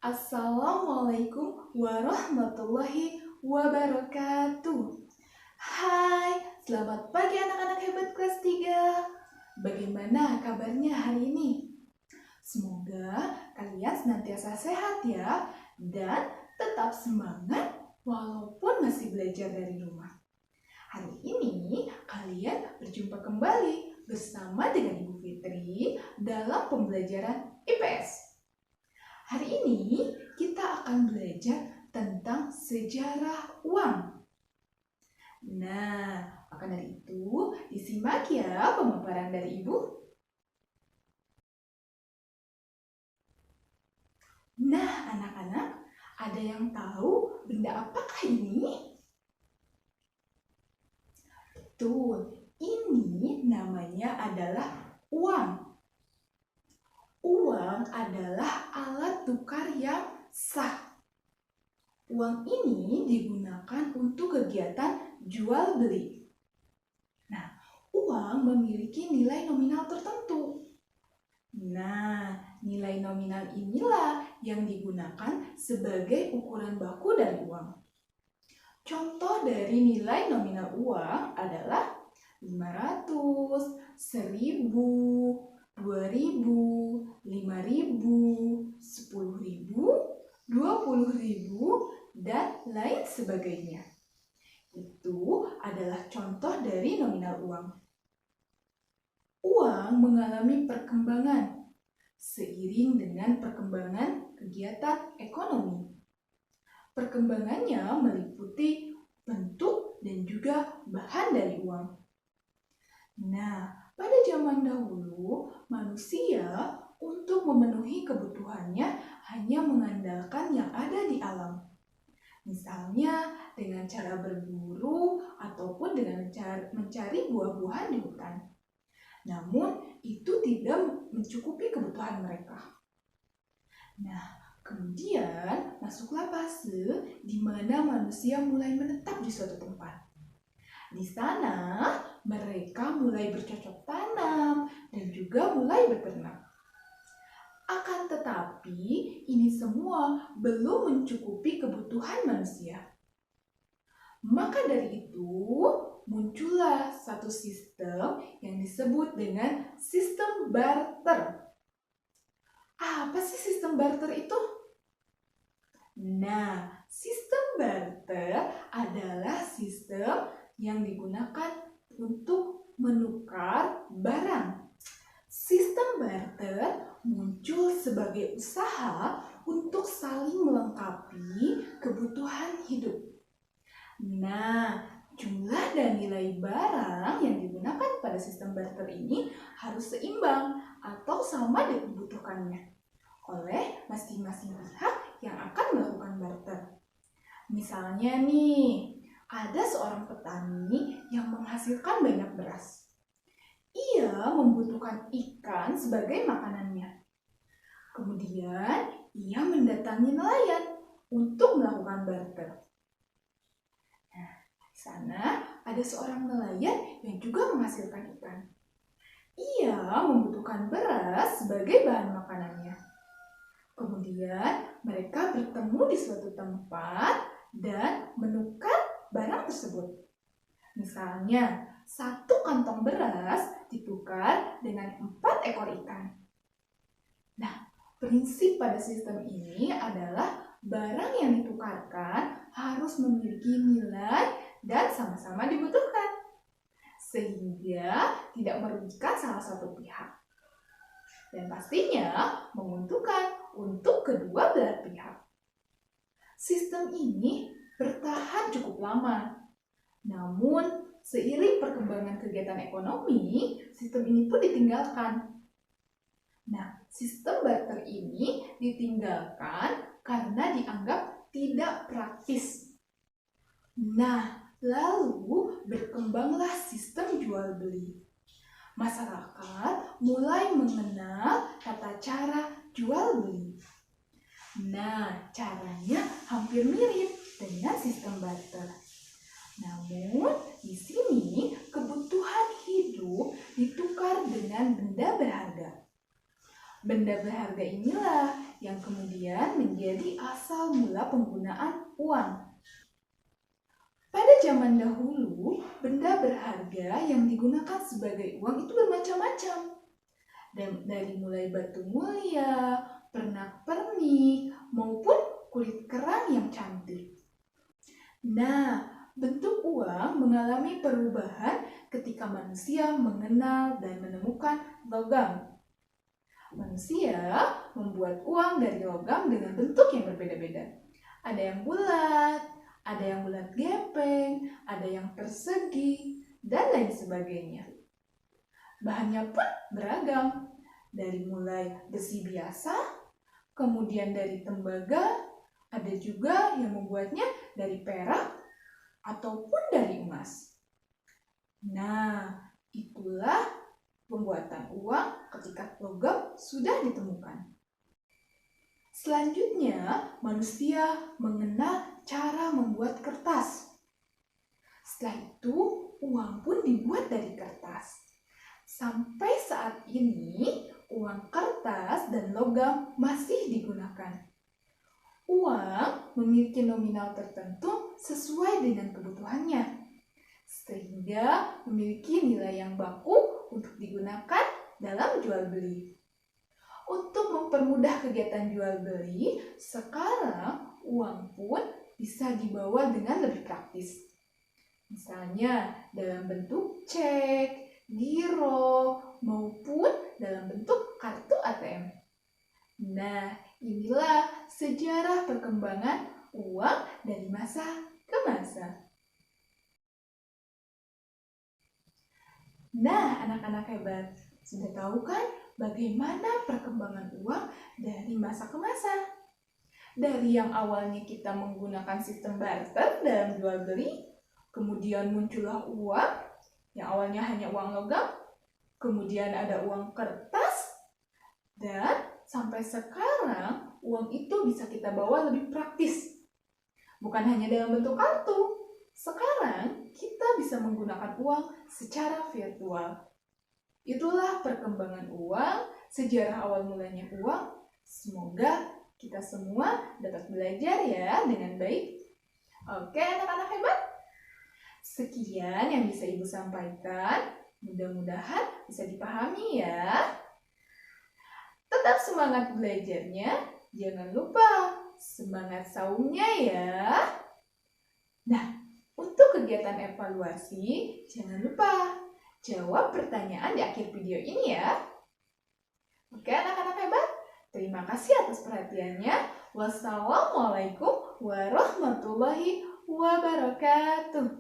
Assalamualaikum warahmatullahi wabarakatuh. Hai, selamat pagi anak-anak hebat kelas 3. Bagaimana kabarnya hari ini? Semoga kalian senantiasa sehat ya, dan tetap semangat walaupun masih belajar dari rumah. Hari ini kalian berjumpa kembali bersama dengan Ibu Fitri dalam pembelajaran IPS. Hari ini kita akan belajar tentang sejarah uang. Nah, maka dari itu disimak ya pemaparan dari Ibu. Nah, anak-anak, ada yang tahu benda apakah ini? Betul, ini namanya adalah uang. Uang adalah alat tukar yang sah. Uang ini digunakan untuk kegiatan jual beli. Nah, uang memiliki nilai nominal tertentu. Nah, nilai nominal inilah yang digunakan sebagai ukuran baku dari uang. Contoh dari nilai nominal uang adalah 500, 1000, 2000, 5000, 10.000, 20.000, dan lain sebagainya. Itu adalah contoh dari nominal uang. Uang mengalami perkembangan seiring dengan perkembangan kegiatan ekonomi. Perkembangannya meliputi bentuk dan juga bahan dari uang. Nah, pada zaman dahulu, manusia untuk memenuhi kebutuhannya hanya mengandalkan yang ada di alam. Misalnya dengan cara berburu ataupun dengan mencari buah-buahan di hutan. Namun, itu tidak mencukupi kebutuhan mereka. Nah, kemudian masuklah fase di mana manusia mulai menetap di suatu tempat. Di sana, mereka mulai bercocok tanam dan juga mulai beternak. Akan tetapi, ini semua belum mencukupi kebutuhan manusia. Maka dari itu, muncullah satu sistem yang disebut dengan sistem barter. Apa sih sistem barter itu? Nah, sistem barter adalah sistem yang digunakan untuk menukar barang. Sistem barter muncul sebagai usaha untuk saling melengkapi kebutuhan hidup. Nah, jumlah dan nilai barang yang digunakan pada sistem barter ini harus seimbang atau sama dibutuhkannya oleh masing-masing pihak yang akan melakukan barter. Misalnya nih, ada seorang petani yang menghasilkan banyak beras. Ia membutuhkan ikan sebagai makanannya. Kemudian, ia mendatangi nelayan untuk melakukan barter. Nah, di sana ada seorang nelayan yang juga menghasilkan ikan. Ia membutuhkan beras sebagai bahan makanannya. Kemudian, mereka bertemu di suatu tempat dan menukar barang tersebut. Misalnya, 1 kantong beras ditukar dengan 4 ekor ikan. Nah, prinsip pada sistem ini adalah barang yang ditukarkan harus memiliki nilai dan sama-sama dibutuhkan, sehingga tidak merugikan salah satu pihak. Dan pastinya menguntungkan untuk kedua belah pihak. Sistem ini bertahan cukup lama. Namun, seiring perkembangan kegiatan ekonomi, sistem ini pun ditinggalkan. Nah, sistem barter ini ditinggalkan karena dianggap tidak praktis. Nah, lalu berkembanglah sistem jual beli. Masyarakat mulai mengenal tata cara jual beli. Nah, caranya hampir mirip dengan sistem barter. Namun, di sini kebutuhan hidup ditukar dengan benda berharga. Benda berharga inilah yang kemudian menjadi asal mula penggunaan uang. Pada zaman dahulu, benda berharga yang digunakan sebagai uang itu bermacam-macam. Dari mulai batu mulia, pernak-pernik, maupun kulit kerang yang cantik. Nah, bentuk uang mengalami perubahan ketika manusia mengenal dan menemukan logam. Manusia membuat uang dari logam dengan bentuk yang berbeda-beda. Ada yang bulat gepeng, ada yang persegi, dan lain sebagainya. Bahannya pun beragam, dari mulai besi biasa, kemudian dari tembaga, ada juga yang membuatnya dari perak ataupun dari emas. Nah, itulah pembuatan uang ketika logam sudah ditemukan. Selanjutnya, manusia mengenal cara membuat kertas. Setelah itu, uang pun dibuat dari kertas. Sampai saat ini, uang kertas dan logam masih digunakan. Uang memiliki nominal tertentu sesuai dengan kebutuhannya, sehingga memiliki nilai yang baku untuk digunakan dalam jual beli. Untuk mempermudah kegiatan jual beli, sekarang uang pun bisa dibawa dengan lebih praktis. Misalnya dalam bentuk cek, giro, maupun dalam bentuk kartu ATM. Nah, inilah sejarah perkembangan uang dari masa ke masa. Nah, anak-anak hebat, sudah tahu kan bagaimana perkembangan uang dari masa ke masa? Dari yang awalnya kita menggunakan sistem barter dalam jual beli, kemudian muncullah uang yang awalnya hanya uang logam, kemudian ada uang kertas, dan sampai sekarang uang itu bisa kita bawa lebih praktis. Bukan hanya dalam bentuk kartu. Sekarang kita bisa menggunakan uang secara virtual. Itulah perkembangan uang, sejarah awal mulanya uang. Semoga kita semua dapat belajar ya dengan baik. Oke anak-anak hebat. Sekian yang bisa Ibu sampaikan. Mudah-mudahan bisa dipahami ya. Tetap semangat belajarnya. Jangan lupa semangat saumnya ya. Nah, untuk kegiatan evaluasi, jangan lupa jawab pertanyaan di akhir video ini ya. Oke anak-anak hebat, terima kasih atas perhatiannya. Wassalamualaikum warahmatullahi wabarakatuh.